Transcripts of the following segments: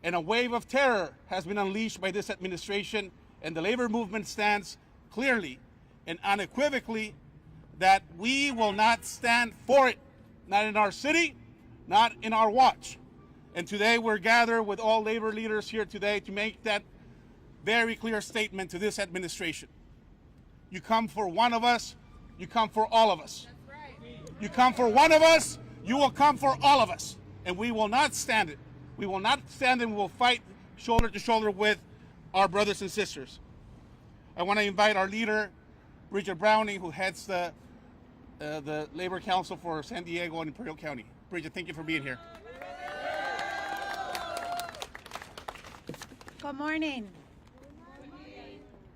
And a wave of terror has been unleashed by this administration, and the labor movement stands clearly and unequivocally that we will not stand for it, not in our city, not in our watch. And today we're gathered with all labor leaders here today to make that very clear statement to this administration. You come for one of us, you come for all of us. That's right. You come for one of us, you will come for all of us. And we will not stand it. We will not stand and we will fight shoulder to shoulder with our brothers and sisters. I want to invite our leader, Bridget Browning, who heads the Labor Council for San Diego and Imperial County. Bridget, thank you for being here. Good morning.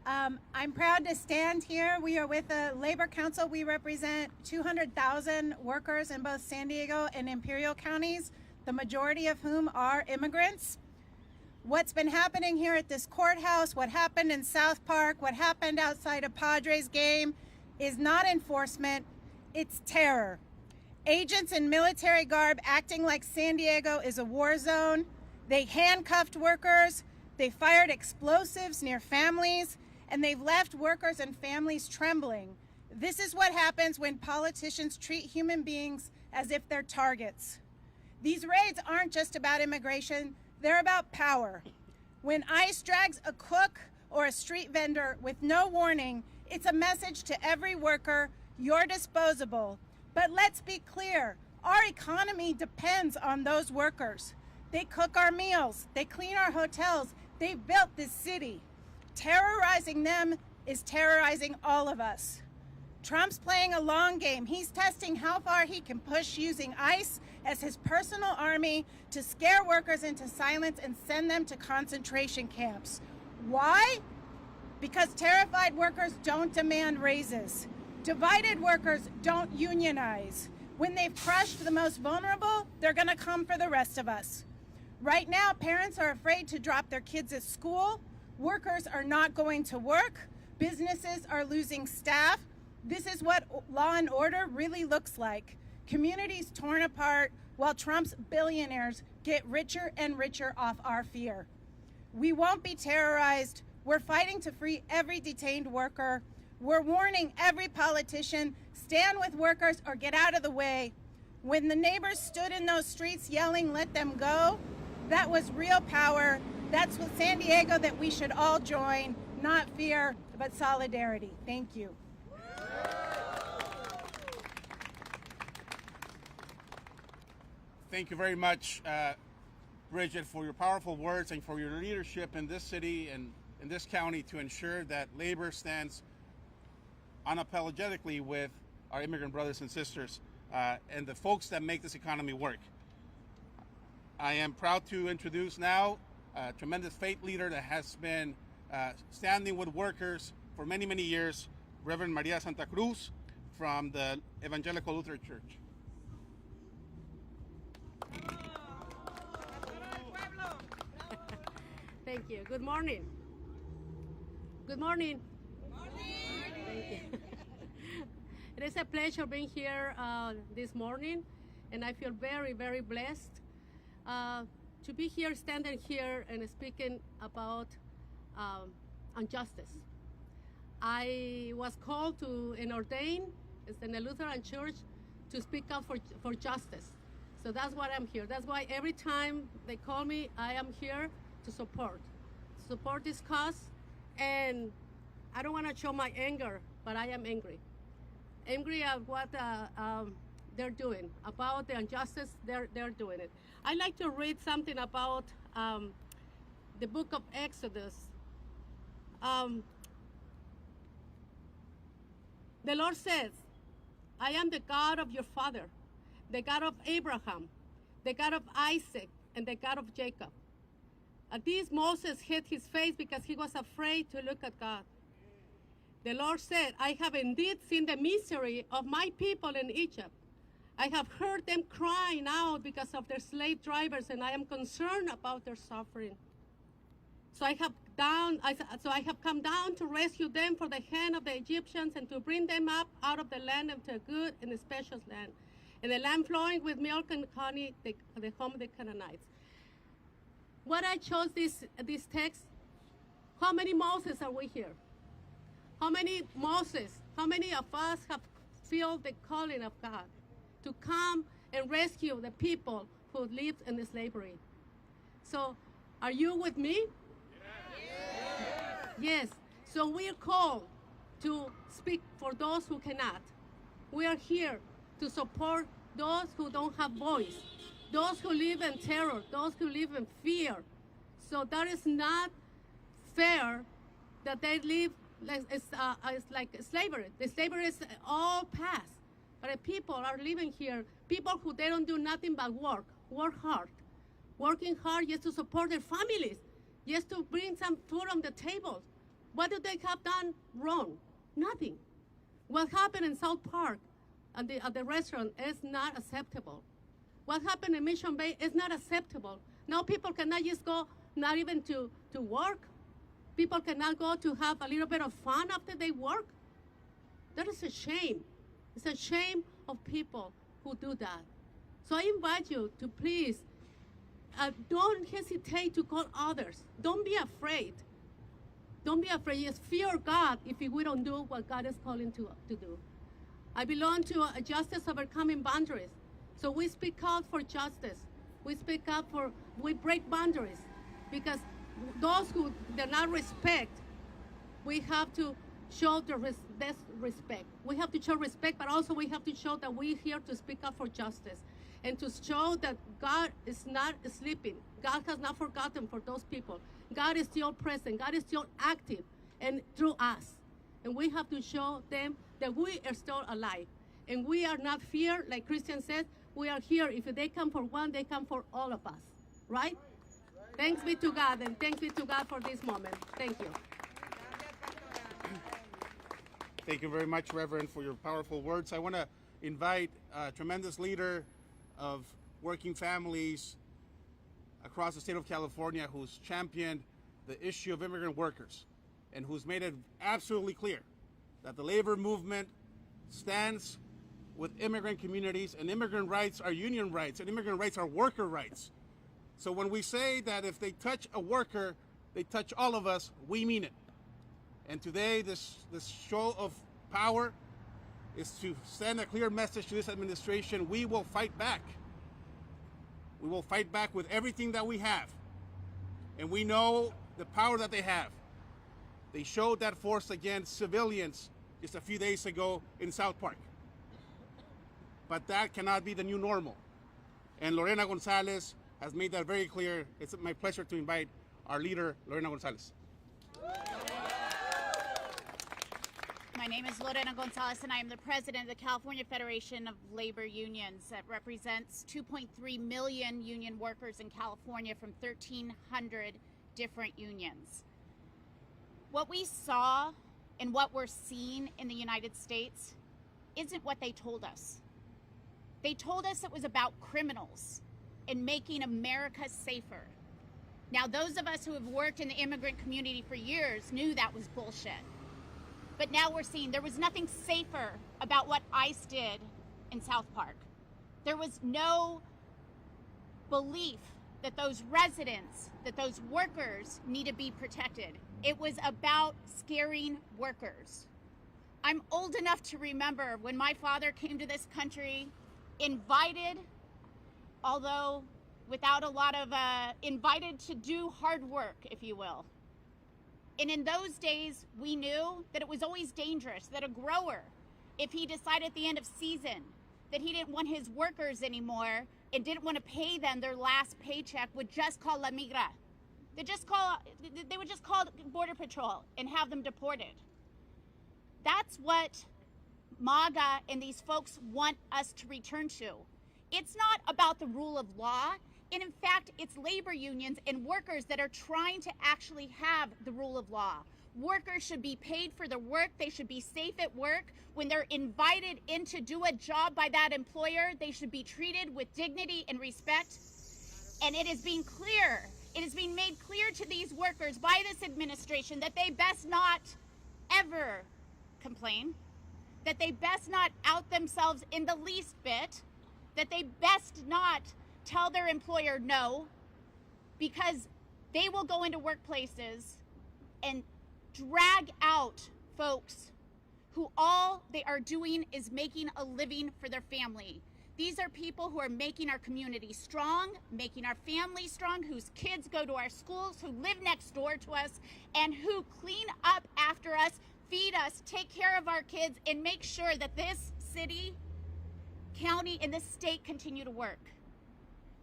I'm proud to stand here. We are with the Labor Council. We represent 200,000 workers in both San Diego and Imperial counties, the majority of whom are immigrants. What's been happening here at this courthouse, what happened in South Park, what happened outside of Padres game is not enforcement, it's terror. Agents in military garb acting like San Diego is a war zone. They handcuffed workers, they fired explosives near families, and they've left workers and families trembling. This is what happens when politicians treat human beings as if they're targets. These raids aren't just about immigration, they're about power. When ICE drags a cook or a street vendor with no warning, it's a message to every worker, you're disposable. But let's be clear, our economy depends on those workers. They cook our meals, they clean our hotels, they built this city. Terrorizing them is terrorizing all of us. Trump's playing a long game. He's testing how far he can push using ICE as his personal army to scare workers into silence and send them to concentration camps. Why? Because terrified workers don't demand raises. Divided workers don't unionize. When they've crushed the most vulnerable, they're gonna come for the rest of us. Right now, parents are afraid to drop their kids at school. Workers are not going to work. Businesses are losing staff. This is what law and order really looks like. Communities torn apart while Trump's billionaires get richer and richer off our fear. We won't be terrorized. We're fighting to free every detained worker. We're warning every politician, stand with workers or get out of the way. When the neighbors stood in those streets yelling, let them go, that was real power. That's what San Diego that we should all join, not fear, but solidarity. Thank you. Thank you very much, Bridget, for your powerful words and for your leadership in this city and in this county to ensure that labor stands unapologetically with our immigrant brothers and sisters and the folks that make this economy work. I am proud to introduce now a tremendous faith leader that has been standing with workers for many, many years, Reverend Maria Santa Cruz from the Evangelical Lutheran Church. Thank you. Good morning. Good morning. Thank you. It is a pleasure being here this morning, and I feel very, very blessed to be here, standing here and speaking about injustice. I was called to and ordained in the Lutheran Church to speak up for justice. So that's why I'm here. That's why every time they call me, I am here to support this cause. And I don't want to show my anger, but I am angry. Angry at what they're doing, about the injustice they're doing it. I'd like to read something about the book of Exodus. The Lord says, I am the God of your father, the God of Abraham, the God of Isaac, and the God of Jacob. At this, Moses hid his face because he was afraid to look at God. The Lord said, I have indeed seen the misery of my people in Egypt. I have heard them crying out because of their slave drivers, and I am concerned about their suffering. So I have come down to rescue them from the hand of the Egyptians and to bring them up out of the land into a good and a spacious land, and the land flowing with milk and honey, the home of the Canaanites. What I chose this text, how many Moses are we here? How many Moses, how many of us have felt the calling of God to come and rescue the people who lived in slavery? So, are you with me? Yes. So we are called to speak for those who cannot. We are here to support those who don't have voice, those who live in terror, those who live in fear. So that is not fair that they live like slavery. The slavery is all past. But the people are living here, people who they don't do nothing but work hard. Working hard just to support their families, just to bring some food on the table. What do they have done wrong? Nothing. What happened in South Park at the restaurant is not acceptable. What happened in Mission Bay is not acceptable. Now people cannot just go, not even to work. People cannot go to have a little bit of fun after they work. That is a shame. It's a shame of people who do that. So I invite you to please, don't hesitate to call others. Don't be afraid. Don't be afraid. Just fear God if we don't do what God is calling to do. I belong to a Justice Overcoming Boundaries. So we speak out for justice. We speak up we break boundaries. Because those who do not respect, we have to show this respect. We have to show respect, but also we have to show that we're here to speak up for justice and to show that God is not sleeping. God has not forgotten for those people. God is still present. God is still active and through us. And we have to show them that we are still alive. And we are not fear, like Christian said, we are here. If they come for one, they come for all of us, right? Thanks be to God, and thanks be to God for this moment. Thank you. Thank you very much, Reverend, for your powerful words. I want to invite a tremendous leader of working families across the state of California who's championed the issue of immigrant workers and who's made it absolutely clear that the labor movement stands with immigrant communities, and immigrant rights are union rights, and immigrant rights are worker rights. So when we say that if they touch a worker, they touch all of us, we mean it. And today, this show of power is to send a clear message to this administration. We will fight back. We will fight back with everything that we have. And we know the power that they have. They showed that force against civilians just a few days ago in South Park. But that cannot be the new normal. And Lorena Gonzalez has made that very clear. It's my pleasure to invite our leader, Lorena Gonzalez. My name is Lorena Gonzalez, and I am the president of the California Federation of Labor Unions that represents 2.3 million union workers in California from 1,300 different unions. What we saw and what we're seeing in the United States isn't what they told us. They told us it was about criminals and making America safer. Now, those of us who have worked in the immigrant community for years knew that was bullshit. But now we're seeing there was nothing safer about what ICE did in South Park. There was no belief that those residents, that those workers need to be protected. It was about scaring workers. I'm old enough to remember when my father came to this country, invited, although without a lot of, invited to do hard work, if you will. And in those days, we knew that it was always dangerous, that a grower, if he decided at the end of season that he didn't want his workers anymore and didn't want to pay them their last paycheck, would just call La Migra. They would just call Border Patrol and have them deported. That's what MAGA and these folks want us to return to. It's not about the rule of law. And in fact, it's labor unions and workers that are trying to actually have the rule of law. Workers should be paid for their work. They should be safe at work. When they're invited in to do a job by that employer, they should be treated with dignity and respect. And it is being clear, it is being made clear to these workers by this administration that they best not ever complain, that they best not out themselves in the least bit, that they best not tell their employer no, because They will go into workplaces and drag out folks who all they are doing is making a living for their family. These are people who are making our community strong, making our families strong, whose kids go to our schools, who live next door to us, and who clean up after us, feed us, take care of our kids, and make sure that this city, county, and this state continue to work.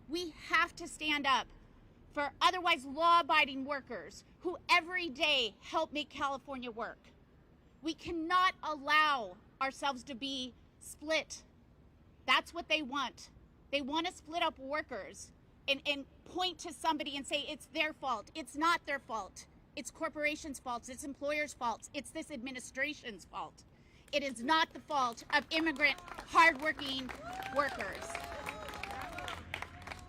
We have to stand up for otherwise law-abiding workers who every day help make California work. We cannot allow ourselves to be split. That's what they want. They want to split up workers and point to somebody and say it's their fault. It's not their fault. It's corporations' fault. It's employers' fault. It's this administration's fault. It is not the fault of immigrant, hardworking workers.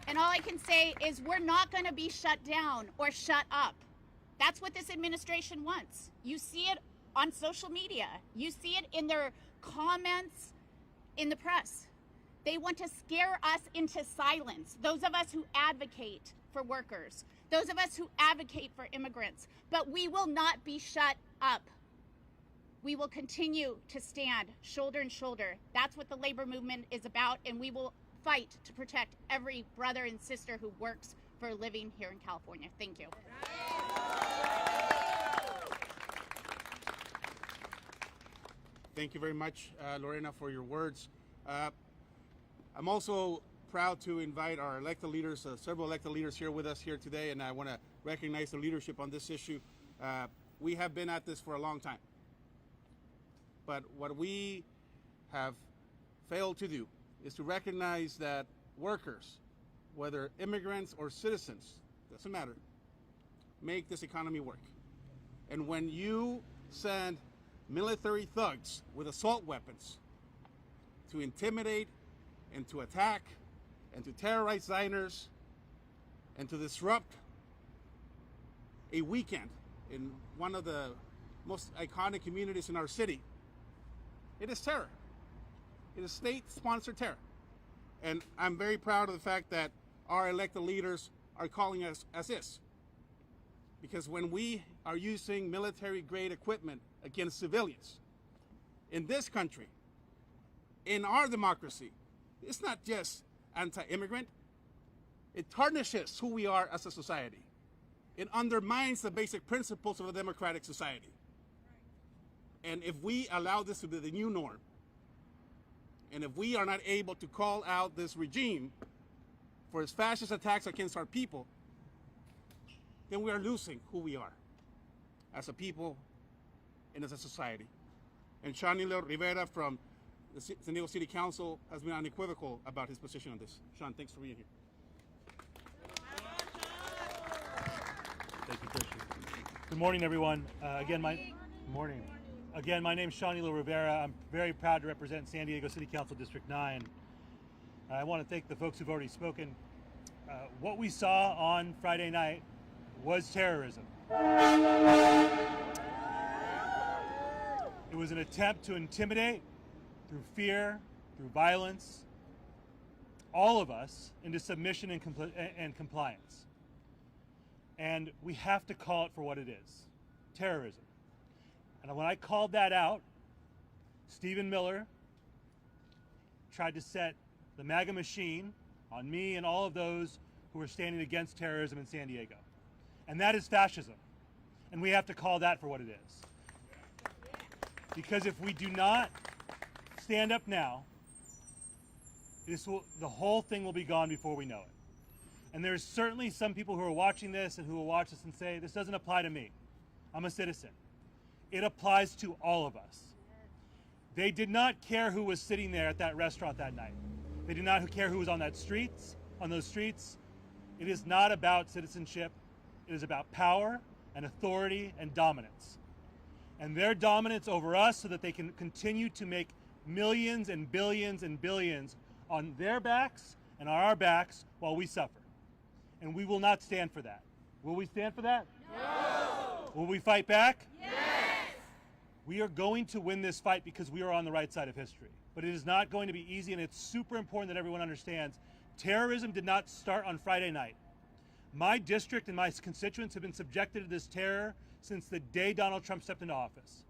And all I can say is we're not going to be shut down or shut up. That's what this administration wants. You see it on social media. You see it in their comments in the press. They want to scare us into silence, those of us who advocate for workers, those of us who advocate for immigrants. But we will not be shut up. We will continue to stand shoulder and shoulder. That's what the labor movement is about, and we will fight to protect every brother and sister who works for a living here in California. Thank you. Thank you very much, Lorena, for your words. I'm also proud to invite our elected leaders, several elected leaders here with us here today, and I want to recognize the leadership on this issue. We have been at this for a long time. But what we have failed to do is to recognize that workers, whether immigrants or citizens, doesn't matter, make this economy work. And when you send military thugs with assault weapons to intimidate and to attack and to terrorize diners and to disrupt a weekend in one of the most iconic communities in our city, it is terror. It is state-sponsored terror. And I'm very proud of the fact that our elected leaders are calling us as is. Because when we are using military-grade equipment against civilians in this country, in our democracy, it's not just anti-immigrant. It tarnishes who we are as a society. It undermines the basic principles of a democratic society. And if we allow this to be the new norm, and if we are not able to call out this regime for its fascist attacks against our people, then we are losing who we are as a people and as a society. And Shanilo Rivera from the San Diego City Council has been unequivocal about his position on this. Sean, thanks for being here. Thank you, Christian. Good morning, everyone. Good morning. Again, my name is Shanilo Rivera. I'm very proud to represent San Diego City Council District 9. I want to thank the folks who've already spoken. What we saw on Friday night was terrorism. It was an attempt to intimidate, through fear, through violence, all of us into submission and compliance. And we have to call it for what it is, terrorism. And when I called that out, Stephen Miller tried to set the MAGA machine on me and all of those who are standing against terrorism in San Diego. And that is fascism. And we have to call that for what it is. Because if we do not stand up now, the whole thing will be gone before we know it. And there's certainly some people who are watching this and who will watch this and say, this doesn't apply to me. I'm a citizen. It applies to all of us. They did not care who was sitting there at that restaurant that night. They did not care who was on those streets. It is not about citizenship. It is about power and authority and dominance. And their dominance over us so that they can continue to make millions and billions on their backs and on our backs while we suffer. And we will not stand for that. Will we stand for that? No! Will we fight back? Yes! We are going to win this fight because we are on the right side of history. But it is not going to be easy, and it's super important that everyone understands terrorism did not start on Friday night. My district and my constituents have been subjected to this terror since the day Donald Trump stepped into office.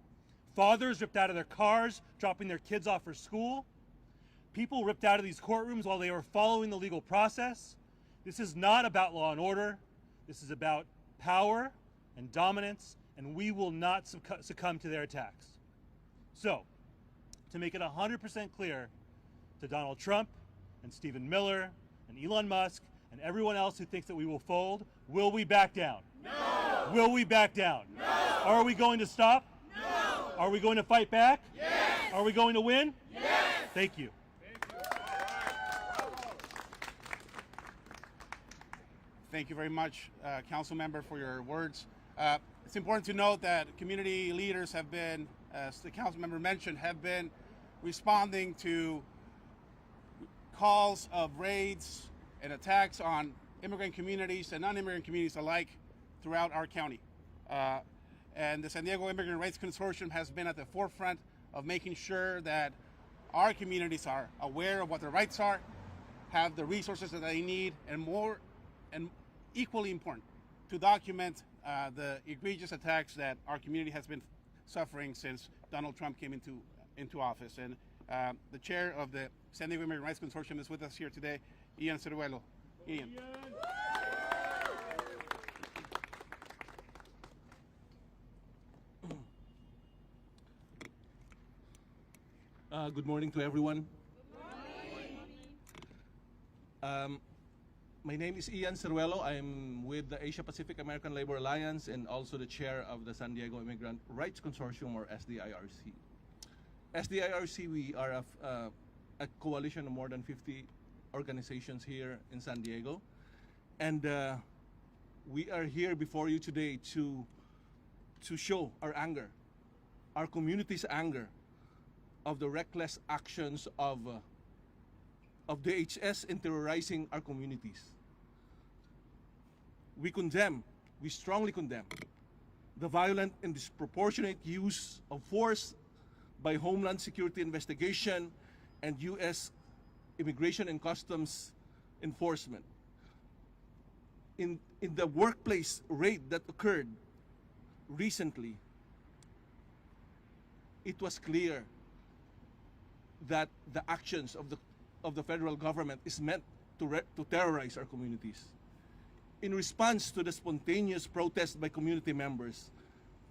Fathers ripped out of their cars, dropping their kids off for school. People ripped out of these courtrooms while they were following the legal process. This is not about law and order. This is about power and dominance, and we will not succumb to their attacks. So, to make it 100% clear to Donald Trump and Stephen Miller and Elon Musk and everyone else who thinks that we will fold, will we back down? No! Will we back down? No! Are we going to stop? No! Are we going to fight back? Yes! Are we going to win? Yes! Thank you. Thank you very much, Council Member, for your words. It's important to note that community leaders have been, as the Council Member mentioned, have been responding to calls of raids and attacks on immigrant communities and non-immigrant communities alike throughout our county. And the San Diego Immigrant Rights Consortium has been at the forefront of making sure that our communities are aware of what their rights are, have the resources that they need, and equally important, to document the egregious attacks that our community has been suffering since Donald Trump came into office. And the chair of the San Diego Immigrant Rights Consortium is with us here today, Ian Ceruelo. Ian. Good morning to everyone. My name is Ian Ceruelo. I'm with the Asia Pacific American Labor Alliance and also the chair of the San Diego Immigrant Rights Consortium, or SDIRC. SDIRC, we are a coalition of more than 50 organizations here in San Diego. And we are here before you today to show our anger, our community's anger, of the reckless actions of DHS in terrorizing our communities. We strongly condemn the violent and disproportionate use of force by Homeland Security Investigation and U.S. Immigration and Customs Enforcement. In the workplace raid that occurred recently, it was clear that the actions of the federal government is meant to terrorize our communities. In response to the spontaneous protest by community members,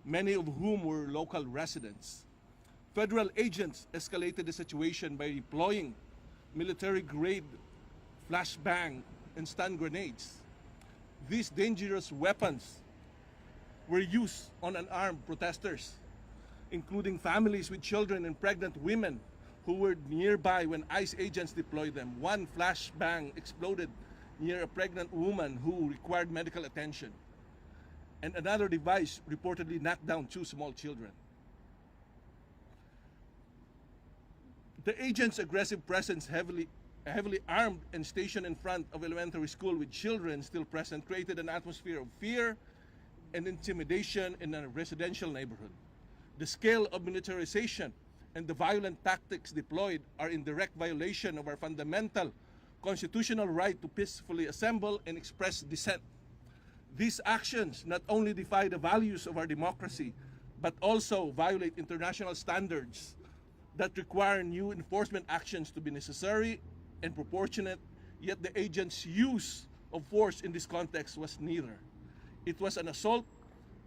many of whom were local residents, federal agents escalated the situation by deploying military-grade flashbang and stun grenades. These dangerous weapons were used on unarmed protesters, including families with children and pregnant women who were nearby when ICE agents deployed them. One flashbang exploded near a pregnant woman who required medical attention, and another device reportedly knocked down 2 small children. The agents' aggressive presence, heavily armed and stationed in front of elementary school with children still present, created an atmosphere of fear and intimidation in a residential neighborhood. The scale of militarization and the violent tactics deployed are in direct violation of our fundamental constitutional right to peacefully assemble and express dissent. These actions not only defy the values of our democracy, but also violate international standards that require new enforcement actions to be necessary and proportionate, yet the agents' use of force in this context was neither. It was an assault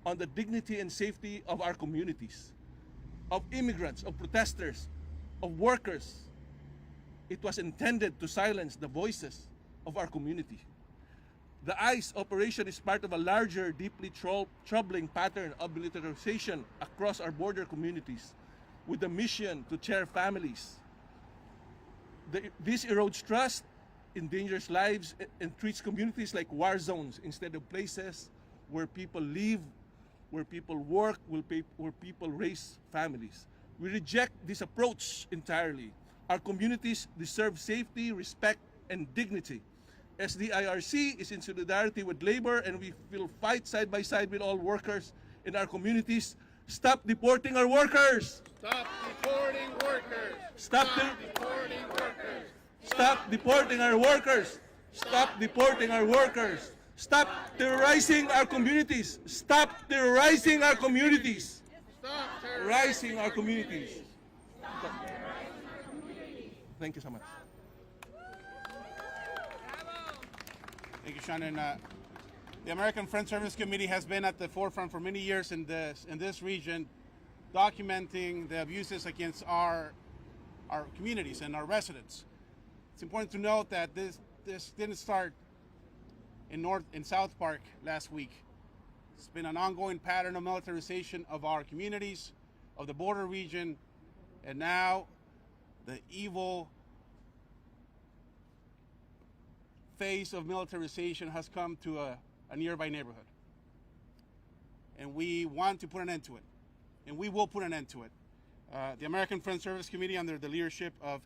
on the dignity and safety of our communities, of immigrants, of protesters, of workers. It was intended to silence the voices of our community. The ICE operation is part of a larger, deeply troubling pattern of militarization across our border communities, with the mission to tear families. This erodes trust, endangers lives, and treats communities like war zones instead of places where people live, where people work, where people raise families. We reject this approach entirely. Our communities deserve safety, respect, and dignity. SDIRC is in solidarity with labor, and we will fight side by side with all workers in our communities. Stop deporting our workers! Stop deporting workers! Stop deporting workers! Stop deporting our workers! Stop deporting our workers! Stop terrorizing our communities. Stop terrorizing our communities. Stop Terrorizing our communities. Thank you so much. Thank you, Shannon. The American Friends Service Committee has been at the forefront for many years in this region, documenting the abuses against our communities and our residents. It's important to note that this didn't start in South Park last week. It's been an ongoing pattern of militarization of our communities, of the border region, and now the evil phase of militarization has come to a nearby neighborhood. And we want to put an end to it. And we will put an end to it. The American Friends Service Committee, under the leadership of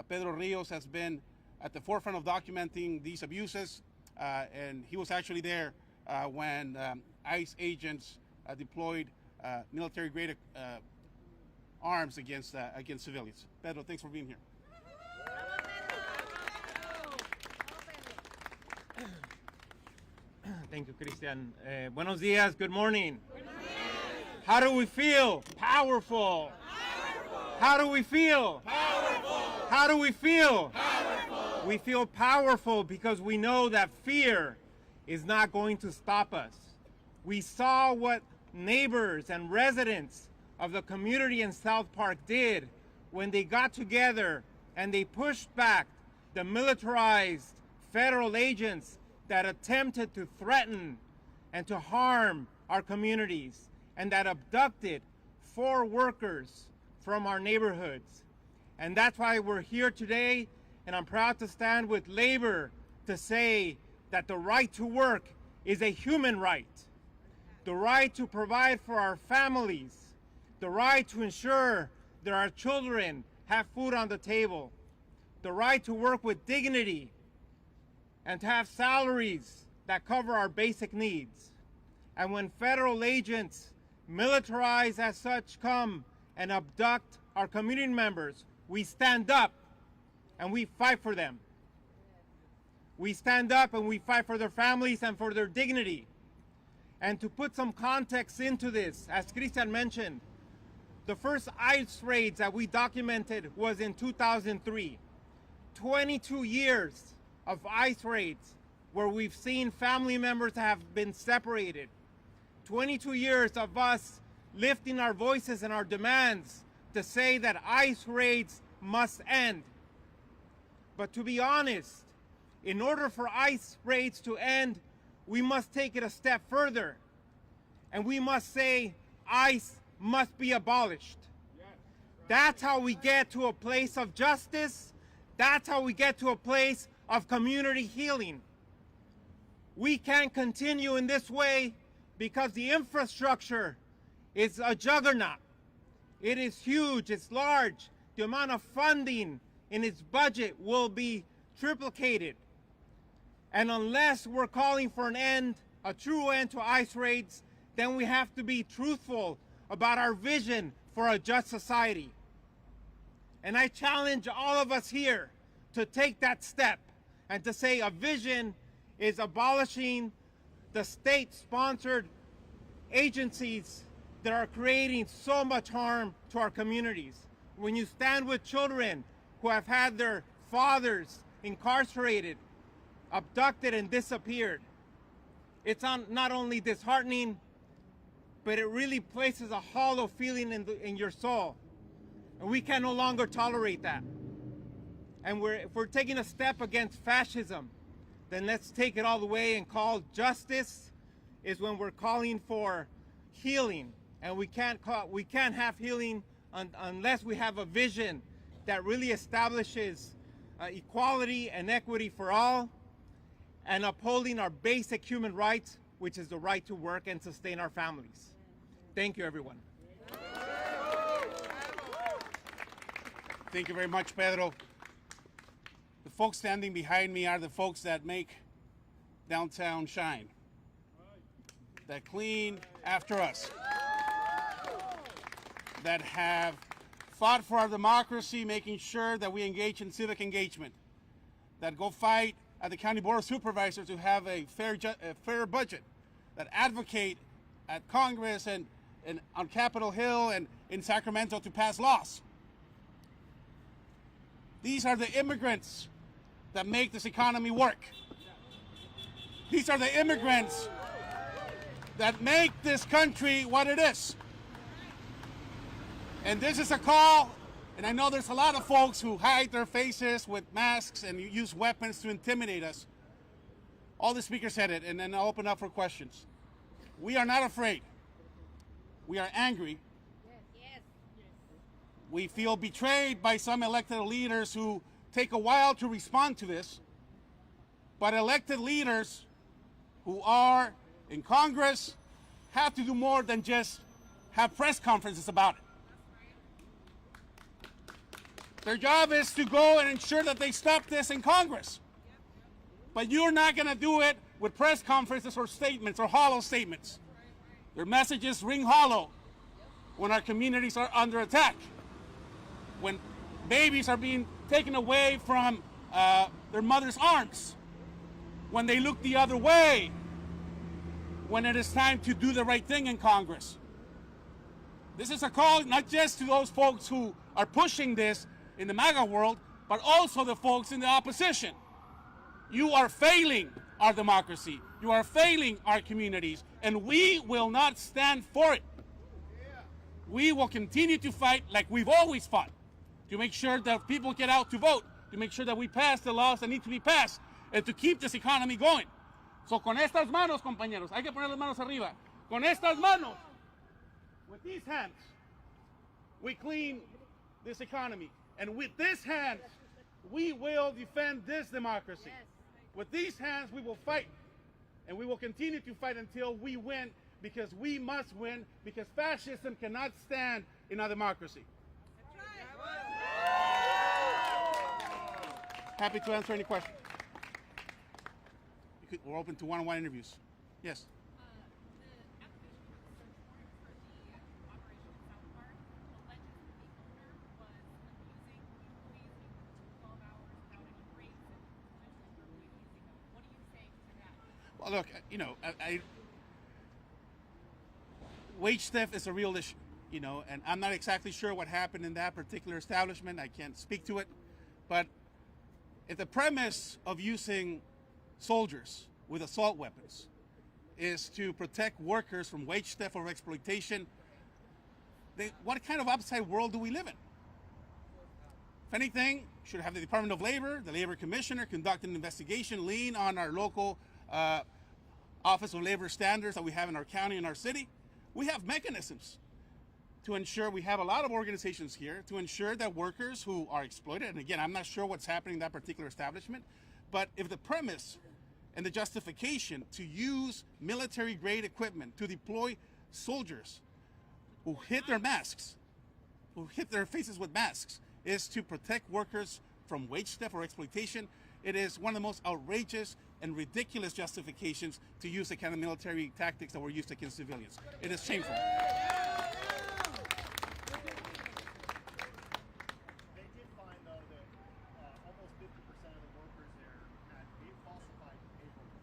Pedro Rios, has been at the forefront of documenting these abuses. And he was actually there when ICE agents deployed military-grade arms against civilians. Pedro, thanks for being here. Thank you, Christian. Buenos dias, good morning. How do we feel? Powerful. How do we feel? Powerful. How do we feel? Powerful. We feel powerful because we know that fear is not going to stop us. We saw what neighbors and residents of the community in South Park did when they got together and they pushed back the militarized federal agents that attempted to threaten and to harm our communities and that abducted 4 workers from our neighborhoods. And that's why we're here today, and I'm proud to stand with labor to say that the right to work is a human right. The right to provide for our families, the right to ensure that our children have food on the table, the right to work with dignity, and to have salaries that cover our basic needs. And when federal agents, militarized as such, come and abduct our community members, we stand up and we fight for them. We stand up and we fight for their families and for their dignity. And to put some context into this, as Christian mentioned, the first ICE raids that we documented was in 2003. 22 years of ICE raids where we've seen family members have been separated. 22 years of us lifting our voices and our demands to say that ICE raids must end. But to be honest, in order for ICE raids to end, we must take it a step further. And we must say ICE must be abolished. That's how we get to a place of justice. That's how we get to a place of community healing. We can't continue in this way because the infrastructure is a juggernaut. It is huge, it's large. The amount of funding in its budget will be triplicated. And unless we're calling for an end, a true end to ICE raids, then we have to be truthful about our vision for a just society. And I challenge all of us here to take that step and to say a vision is abolishing the state-sponsored agencies that are creating so much harm to our communities. When you stand with children who have had their fathers incarcerated, abducted, and disappeared, it's not only disheartening, but it really places a hollow feeling in your soul. And we can no longer tolerate that. And if we're taking a step against fascism, then let's take it all the way and call justice is when we're calling for healing. And we can't have healing unless we have a vision that really establishes equality and equity for all and upholding our basic human rights, which is the right to work and sustain our families. Thank you, everyone. Thank you very much, Pedro. The folks standing behind me are the folks that make downtown shine, that clean after us, that have fought for our democracy, making sure that we engage in civic engagement, that go fight at the County Board of Supervisors who have a fair budget, that advocate at Congress and on Capitol Hill and in Sacramento to pass laws. These are the immigrants that make this economy work. These are the immigrants that make this country what it is. And this is a call, and I know there's a lot of folks who hide their faces with masks and use weapons to intimidate us. All the speakers said it, and then I'll open up for questions. We are not afraid. We are angry. We feel betrayed by some elected leaders who take a while to respond to this. But elected leaders who are in Congress have to do more than just have press conferences about it. Their job is to go and ensure that they stop this in Congress. But you're not going to do it with press conferences or statements or hollow statements. Their messages ring hollow when our communities are under attack, when babies are being taken away from their mother's arms, when they look the other way, when it is time to do the right thing in Congress. This is a call not just to those folks who are pushing this in the MAGA world, but also the folks in the opposition. You are failing our democracy. You are failing our communities, and we will not stand for it. We will continue to fight like we've always fought, to make sure that people get out to vote, to make sure that we pass the laws that need to be passed, and to keep this economy going. So con estas manos, compañeros, hay que poner las manos arriba. Con estas manos, with these hands, we clean this economy. And with these hands, we will defend this democracy. With these hands, we will fight. And we will continue to fight until we win, because we must win, because fascism cannot stand in our democracy. Happy to answer any questions. We're open to one-on-one interviews. Yes. Well, look, you know, wage theft is a real issue, you know, and I'm not exactly sure what happened in that particular establishment. I can't speak to it. But if the premise of using soldiers with assault weapons is to protect workers from wage theft or exploitation, what kind of upside world do we live in? If anything, should have the Department of Labor, the Labor Commissioner, conduct an investigation, lean on our local Office of Labor Standards that we have in our county and our city. We have mechanisms to ensure, we have a lot of organizations here to ensure that workers who are exploited, and again, I'm not sure what's happening in that particular establishment, but if the premise and the justification to use military-grade equipment to deploy soldiers who hit their masks, who hit their faces with masks, is to protect workers from wage theft or exploitation, it is one of the most outrageous and ridiculous justifications to use the kind of military tactics that were used against civilians. It is shameful. They did find, though, that almost 50% of the workers there had falsified paperwork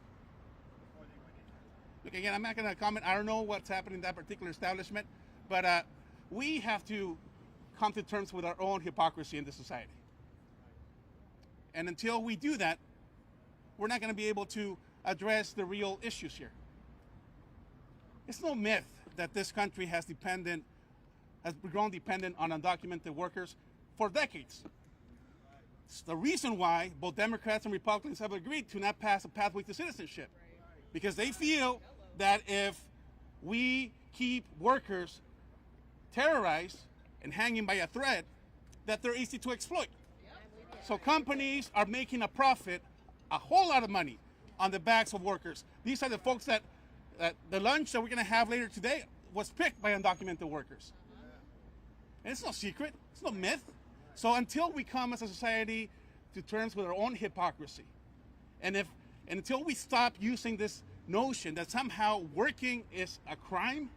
before they went in there. Look, again, I'm not going to comment. I don't know what's happening in that particular establishment, but we have to come to terms with our own hypocrisy in this society. And until we do that, we're not going to be able to address the real issues here. It's no myth that this country has grown dependent on undocumented workers for decades. It's the reason why both Democrats and Republicans have agreed to not pass a pathway to citizenship, because they feel that if we keep workers terrorized and hanging by a thread, that they're easy to exploit. So companies are making a profit, a whole lot of money, on the backs of workers. These are the folks that the lunch that we're going to have later today was picked by undocumented workers. And it's no secret. It's no myth. So until we come as a society to terms with our own hypocrisy, and until we stop using this notion that somehow working is a crime,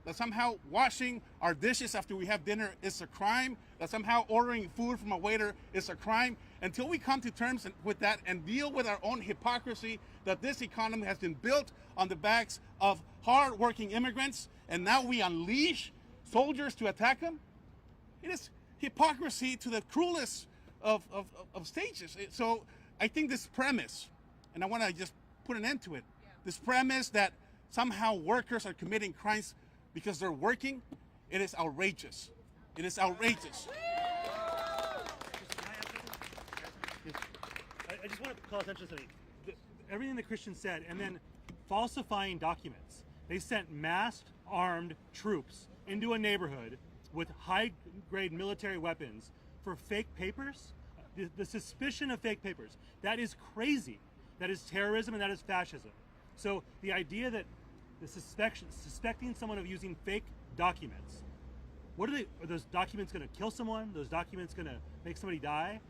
that somehow washing our dishes after we have dinner is a crime, that somehow ordering food from a waiter is a crime, until we come to terms with that and deal with our own hypocrisy that this economy has been built on the backs of hard-working immigrants, and now we unleash soldiers to attack them. It is hypocrisy to the cruelest of stages. So I think this premise, and I want to just put an end to it, this premise that somehow workers are committing crimes because they're working, it is outrageous. It is outrageous. I just want to call attention to something. Everything the Christians said, and then falsifying documents. They sent masked, armed troops into a neighborhood with high-grade military weapons for fake papers. The suspicion of fake papers, that is crazy. That is terrorism and that is fascism. So the idea that suspecting someone of using fake documents, are those documents going to kill someone? Those documents going to make somebody die?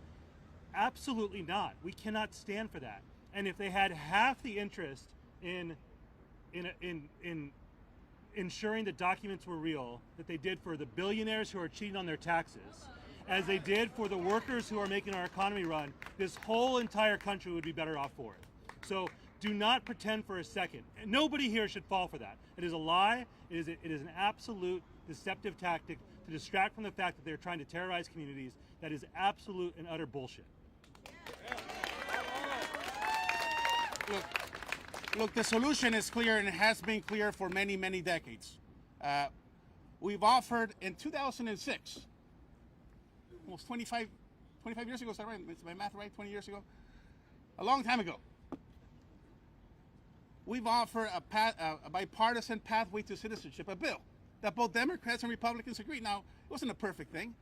Absolutely not. We cannot stand for that. And if they had half the interest in ensuring the documents were real that they did for the billionaires who are cheating on their taxes, as they did for the workers who are making our economy run, this whole entire country would be better off for it. So do not pretend for a second. Nobody here should fall for that. It is a lie. It is an absolute deceptive tactic to distract from the fact that they're trying to terrorize communities. That is absolute and utter bullshit. Look, the solution is clear, and it has been clear for many, many decades. We've offered in 2006, almost 25 years ago, is that right? Is my math right? 20 years ago? A long time ago. We've offered a bipartisan pathway to citizenship, a bill that both Democrats and Republicans agreed. Now, it wasn't a perfect thing,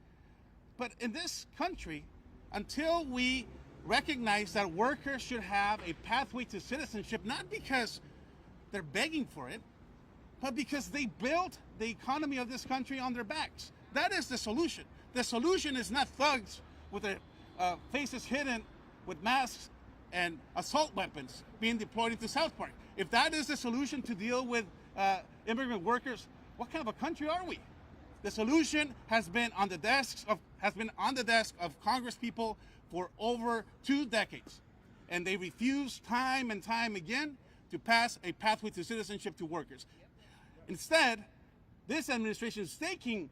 but in this country, until we recognize that workers should have a pathway to citizenship, not because they're begging for it, but because they built the economy of this country on their backs. That is the solution. The solution is not thugs with their faces hidden with masks and assault weapons being deployed into South Park. If that is the solution to deal with immigrant workers, what kind of a country are we? The solution has been on the desk of Congress people for over 2 decades, and they refuse time and time again to pass a pathway to citizenship to workers. Instead, this administration is taking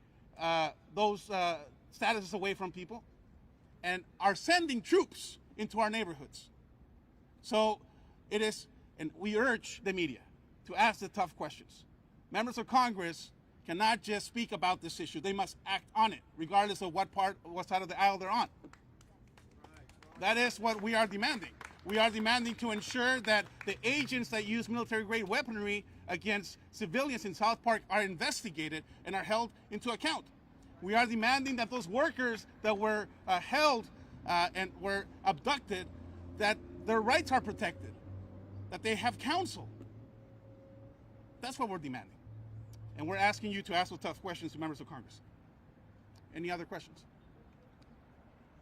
those statuses away from people and are sending troops into our neighborhoods. So it is, and we urge the media to ask the tough questions. Members of Congress cannot just speak about this issue. They must act on it, regardless of what side of the aisle they're on. That is what we are demanding. We are demanding to ensure that the agents that use military-grade weaponry against civilians in South Park are investigated and are held into account. We are demanding that those workers that were held and were abducted, that their rights are protected, that they have counsel. That's what we're demanding. And we're asking you to ask those tough questions to members of Congress. Any other questions?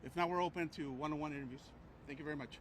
If not, we're open to one-on-one interviews. Thank you very much.